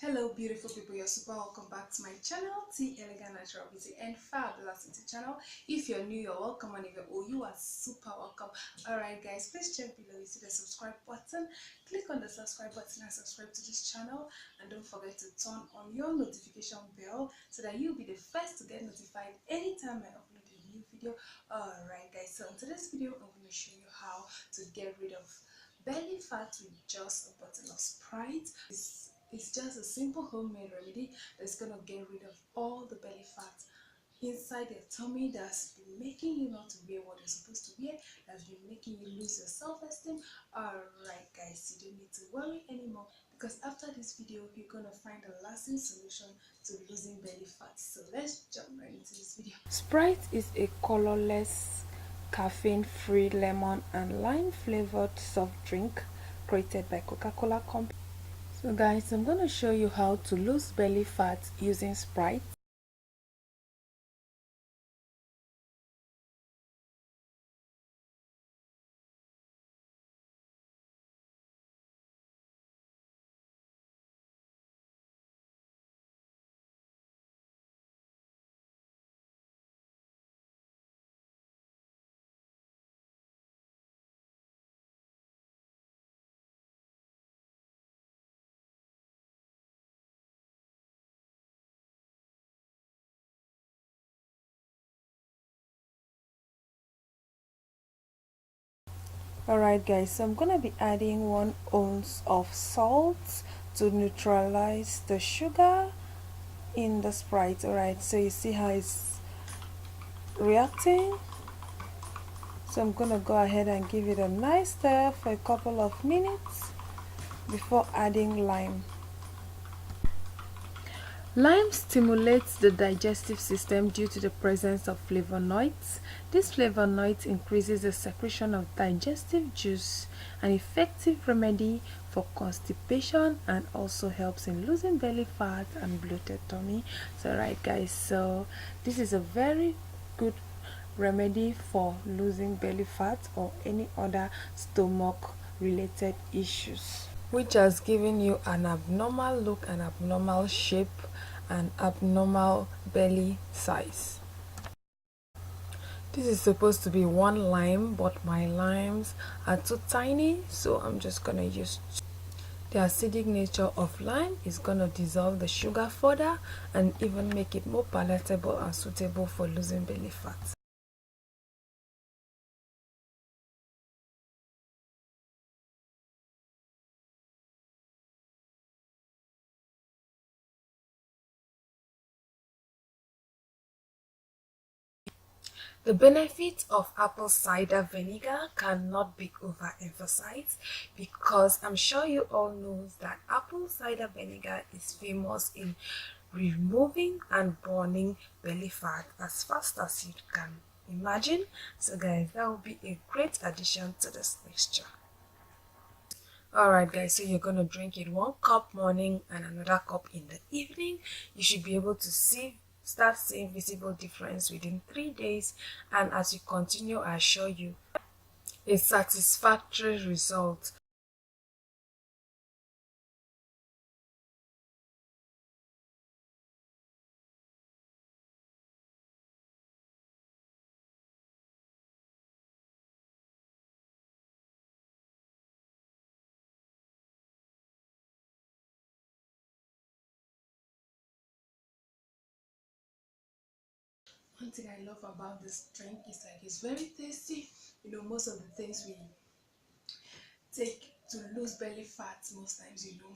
Hello beautiful people, you're super welcome back to my channel, T Elegant Natural Beauty and Fabulous Beauty channel. If you're new, you're welcome, and if you're old, you are super welcome. Alright guys, please check below, you see the subscribe button. Click on the subscribe button and subscribe to this channel, and don't forget to turn on your notification bell so that you'll be the first to get notified anytime I upload a new video. Alright guys, so in today's video I'm going to show you how to get rid of belly fat with just a bottle of Sprite. It's just a simple homemade remedy that's gonna get rid of all the belly fat inside your tummy that's been making you not to wear what you're supposed to wear, that's been making you lose your self-esteem. Alright guys, you don't need to worry anymore, because after this video you're gonna find a lasting solution to losing belly fat. So let's jump right into this video. Sprite is a colorless, caffeine-free lemon and lime flavored soft drink created by Coca-Cola Company. So guys, I'm going to show you how to lose belly fat using Sprite. Alright guys, so I'm gonna be adding 1 ounce of salt to neutralize the sugar in the Sprite. Alright, so you see how it's reacting. So I'm gonna go ahead and give it a nice stir for a couple of minutes before adding lime. Lime stimulates the digestive system due to the presence of flavonoids. This flavonoid increases the secretion of digestive juice, an effective remedy for constipation, and also helps in losing belly fat and bloated tummy. So right guys, so this is a very good remedy for losing belly fat or any other stomach related issues, which has given you an abnormal look, an abnormal shape, and abnormal belly size. This is supposed to be 1 lime, but my limes are too tiny, so I'm just gonna use 2. The acidic nature of lime is gonna dissolve the sugar further and even make it more palatable and suitable for losing belly fat. The benefits of apple cider vinegar cannot be overemphasized, because I'm sure you all know that apple cider vinegar is famous in removing and burning belly fat as fast as you can imagine. So guys, that will be a great addition to this mixture. Alright guys, so you're going to drink it 1 cup morning and another cup in the evening. You should be able to start seeing visible difference within 3 days, and as you continue, I assure you a satisfactory result. One thing I love about this drink is like it's very tasty. You know, most of the things we take to lose belly fat, most times, you know,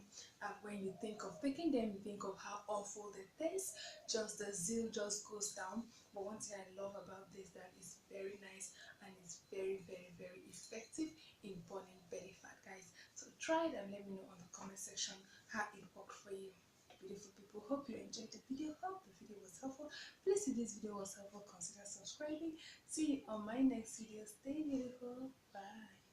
when you think of taking them, you think of how awful they taste. Just the zeal just goes down. But one thing I love about this, that is very nice and it's very effective in burning belly fat, guys. So try it and let me know on the comment section how it worked for you. Beautiful people, hope you enjoyed the video. Hope the video was helpful. Please, if this video was helpful, consider subscribing. See you on my next video. Stay beautiful. Bye.